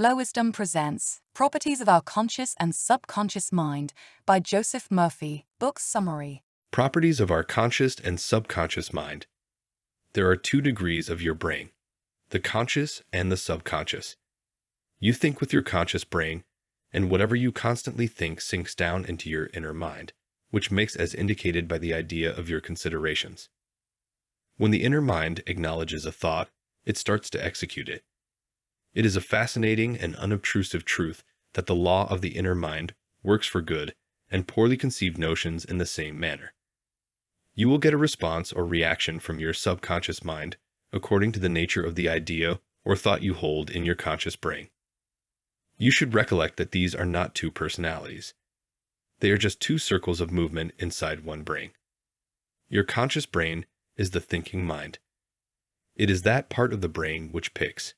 Flowisdom presents Properties of Our Conscious and Subconscious Mind by Joseph Murphy. Book summary. Properties of our conscious and subconscious mind. There are 2 degrees of your brain, the conscious and the subconscious. You think with your conscious brain, and whatever you constantly think sinks down into your inner mind, which makes as indicated by the idea of your considerations. When the inner mind acknowledges a thought, it starts to execute it. It is a fascinating and unobtrusive truth that the law of the inner mind works for good and poorly conceived notions in the same manner. You will get a response or reaction from your subconscious mind according to the nature of the idea or thought you hold in your conscious brain. You should recollect that these are not 2 personalities. They are just 2 circles of movement inside one brain. Your conscious brain is the thinking mind. It is that part of the brain which picks.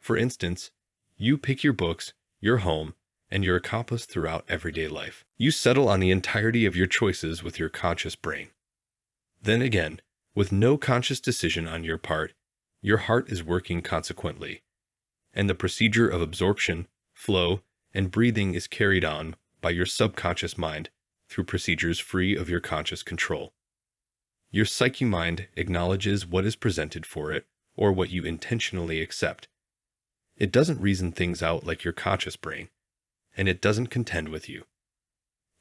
For instance, you pick your books, your home, and your accomplice throughout everyday life. You settle on the entirety of your choices with your conscious brain. Then again, with no conscious decision on your part, your heart is working consequently, and the procedure of absorption, flow, and breathing is carried on by your subconscious mind through procedures free of your conscious control. Your psyche mind acknowledges what is presented for it or what you intentionally accept. It doesn't reason things out like your conscious brain, and it doesn't contend with you.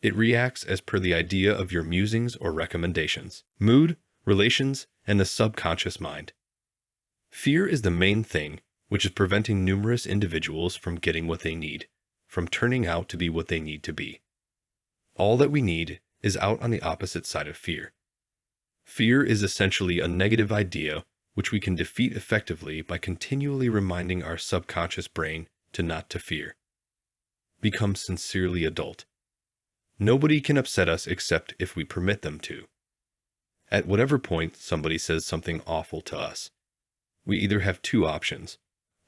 It reacts as per the idea of your musings or recommendations, mood, relations, and the subconscious mind. Fear is the main thing which is preventing numerous individuals from getting what they need, from turning out to be what they need to be. All that we need is out on the opposite side of fear. Fear is essentially a negative idea which we can defeat effectively by continually reminding our subconscious brain to not to fear. Become sincerely adult. Nobody can upset us except if we permit them to. At whatever point somebody says something awful to us, we either have 2 options,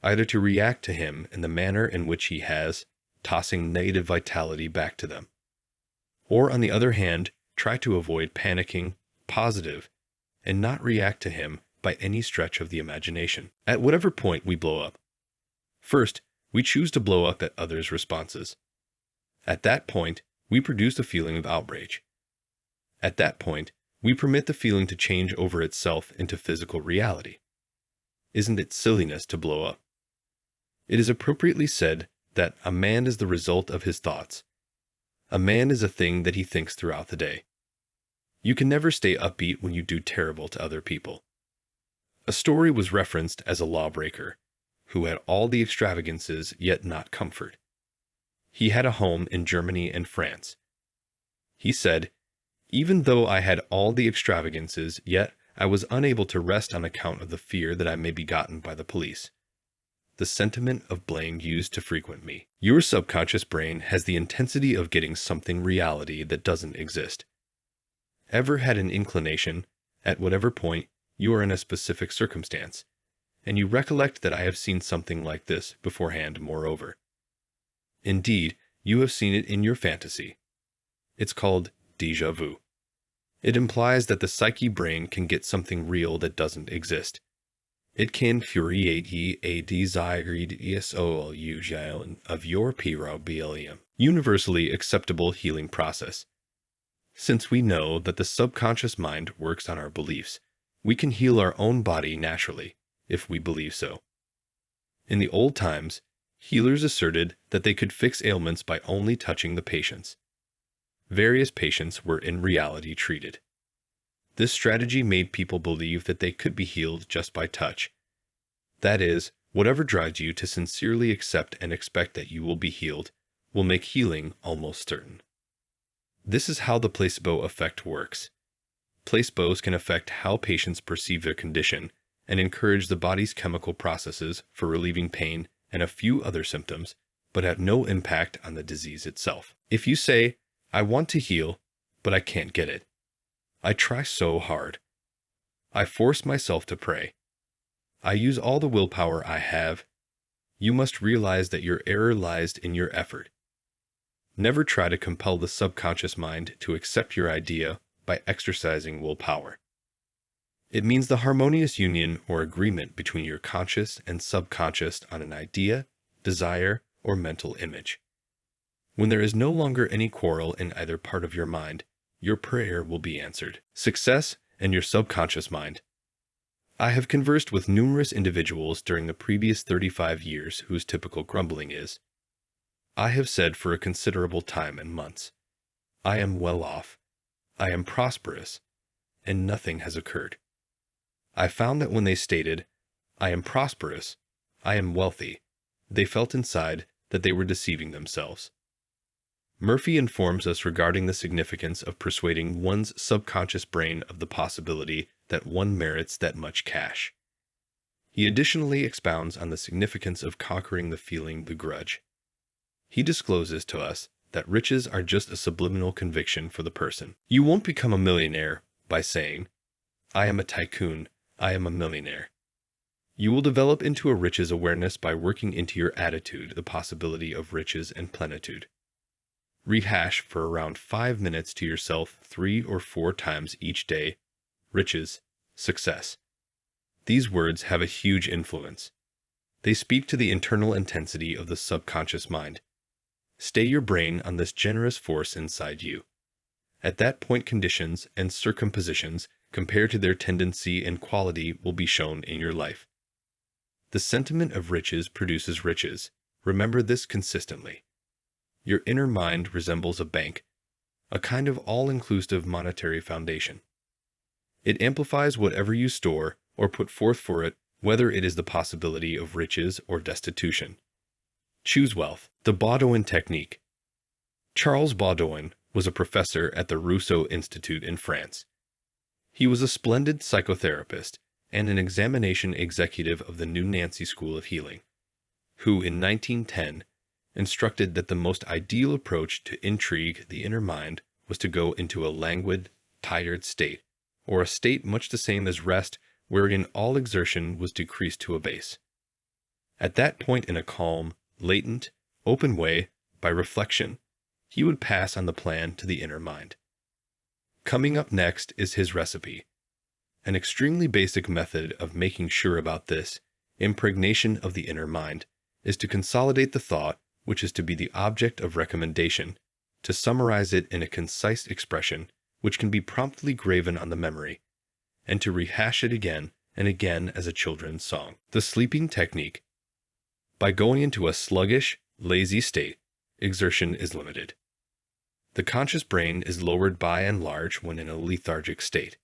either to react to him in the manner in which he has, tossing negative vitality back to them, or on the other hand, try to avoid panicking, positive, and not react to him by any stretch of the imagination. At whatever point we blow up. First, we choose to blow up at others' responses. At that point, we produce a feeling of outrage. At that point, we permit the feeling to change over itself into physical reality. Isn't it silliness to blow up? It is appropriately said that a man is the result of his thoughts. A man is a thing that he thinks throughout the day. You can never stay upbeat when you do terrible to other people. A story was referenced as a lawbreaker, who had all the extravagances yet not comfort. He had a home in Germany and France. He said, "Even though I had all the extravagances, yet I was unable to rest on account of the fear that I may be gotten by the police. The sentiment of blame used to frequent me." Your subconscious brain has the intensity of getting something reality that doesn't exist. Ever had an inclination, at whatever point you are in a specific circumstance, and you recollect that I have seen something like this beforehand moreover. Indeed, you have seen it in your fantasy. It's called déjà vu. It implies that the psyche brain can get something real that doesn't exist. It can create a desired of your PROBLM, universally acceptable healing process. Since we know that the subconscious mind works on our beliefs, we can heal our own body naturally, if we believe so. In the old times, healers asserted that they could fix ailments by only touching the patients. Various patients were in reality treated. This strategy made people believe that they could be healed just by touch. That is, whatever drives you to sincerely accept and expect that you will be healed will make healing almost certain. This is how the placebo effect works. Placebos can affect how patients perceive their condition and encourage the body's chemical processes for relieving pain and a few other symptoms, but have no impact on the disease itself. If you say, "I want to heal, but I can't get it. I try so hard. I force myself to pray. I use all the willpower I have," you must realize that your error lies in your effort. Never try to compel the subconscious mind to accept your idea by exercising willpower. It means the harmonious union or agreement between your conscious and subconscious on an idea, desire, or mental image. When there is no longer any quarrel in either part of your mind, your prayer will be answered. Success and your subconscious mind. I have conversed with numerous individuals during the previous 35 years whose typical grumbling is, I have said for a considerable time and months, I am well off, I am prosperous, and nothing has occurred. I found that when they stated, I am prosperous, I am wealthy, they felt inside that they were deceiving themselves. Murphy informs us regarding the significance of persuading one's subconscious brain of the possibility that one merits that much cash. He additionally expounds on the significance of conquering the feeling, the grudge. He discloses to us that riches are just a subliminal conviction for the person. You won't become a millionaire by saying, I am a tycoon, I am a millionaire. You will develop into a riches awareness by working into your attitude the possibility of riches and plenitude. Rehash for around 5 minutes to yourself 3 or 4 times each day, riches, success. These words have a huge influence. They speak to the internal intensity of the subconscious mind. Stay your brain on this generous force inside you. At that point, conditions and circumpositions compared to their tendency and quality will be shown in your life. The sentiment of riches produces riches. Remember this consistently. Your inner mind resembles a bank, a kind of all-inclusive monetary foundation. It amplifies whatever you store or put forth for it, whether it is the possibility of riches or destitution. Choose wealth. The Baudouin technique. Charles Baudouin was a professor at the Rousseau Institute in France. He was a splendid psychotherapist and an examination executive of the New Nancy School of Healing, who in 1910 instructed that the most ideal approach to intrigue the inner mind was to go into a languid, tired state, or a state much the same as rest, wherein all exertion was decreased to a base. At that point, in a calm, latent, open way, by reflection, he would pass on the plan to the inner mind. Coming up next is his recipe. An extremely basic method of making sure about this impregnation of the inner mind is to consolidate the thought which is to be the object of recommendation, to summarize it in a concise expression which can be promptly graven on the memory, and to rehash it again and again as a children's song. The sleeping technique. By going into a sluggish, lazy state, exertion is limited. The conscious brain is lowered by and large when in a lethargic state.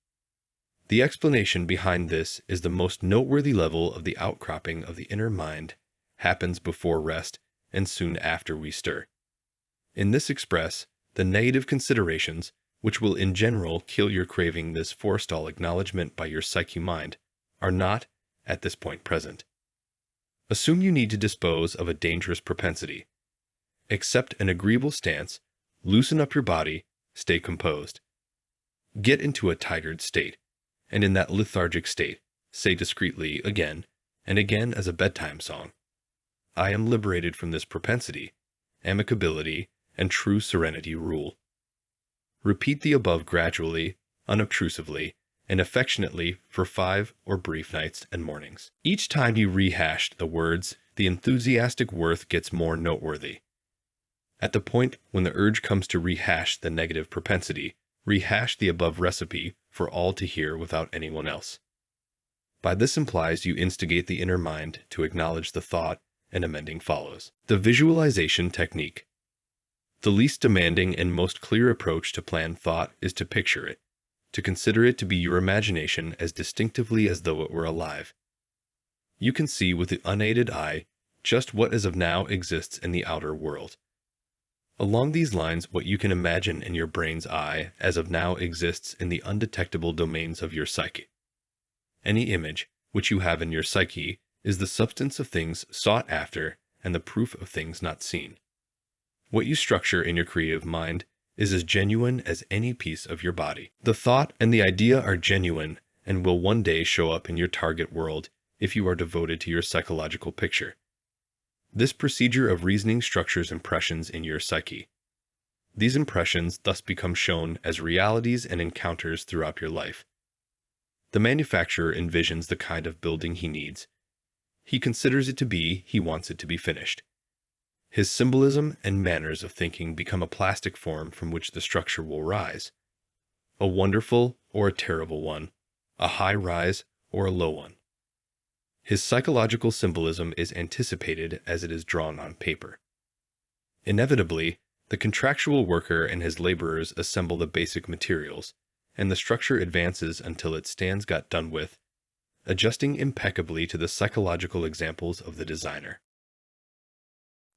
The explanation behind this is the most noteworthy level of the outcropping of the inner mind happens before rest and soon after we stir. In this express, the negative considerations, which will in general kill your craving this forestall acknowledgement by your psyche mind, are not, at this point, present. Assume you need to dispose of a dangerous propensity. Accept an agreeable stance, loosen up your body, stay composed. Get into a tired state, and in that lethargic state, say discreetly again and again as a bedtime song, I am liberated from this propensity, amicability, and true serenity rule. Repeat the above gradually, unobtrusively, and affectionately for 5 or brief nights and mornings. Each time you rehashed the words, the enthusiastic worth gets more noteworthy. At the point when the urge comes to rehash the negative propensity, rehash the above recipe for all to hear without anyone else. By this implies you instigate the inner mind to acknowledge the thought, and amending follows. The visualization technique. The least demanding and most clear approach to planned thought is to picture it, to consider it to be your imagination as distinctively as though it were alive. You can see with the unaided eye just what as of now exists in the outer world. Along these lines, what you can imagine in your brain's eye as of now exists in the undetectable domains of your psyche. Any image which you have in your psyche is the substance of things sought after and the proof of things not seen. What you structure in your creative mind is as genuine as any piece of your body. The thought and the idea are genuine and will one day show up in your target world if you are devoted to your psychological picture. This procedure of reasoning structures impressions in your psyche. These impressions thus become shown as realities and encounters throughout your life. The manufacturer envisions the kind of building he needs. He considers it to be, he wants it to be finished. His symbolism and manners of thinking become a plastic form from which the structure will rise. A wonderful or a terrible one, a high rise or a low one. His psychological symbolism is anticipated as it is drawn on paper. Inevitably, the contractual worker and his laborers assemble the basic materials, and the structure advances until it stands got done with, adjusting impeccably to the psychological examples of the designer.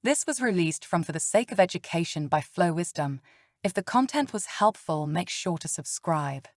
This was released from For the Sake of Education by Flow Wisdom. If the content was helpful, make sure to subscribe.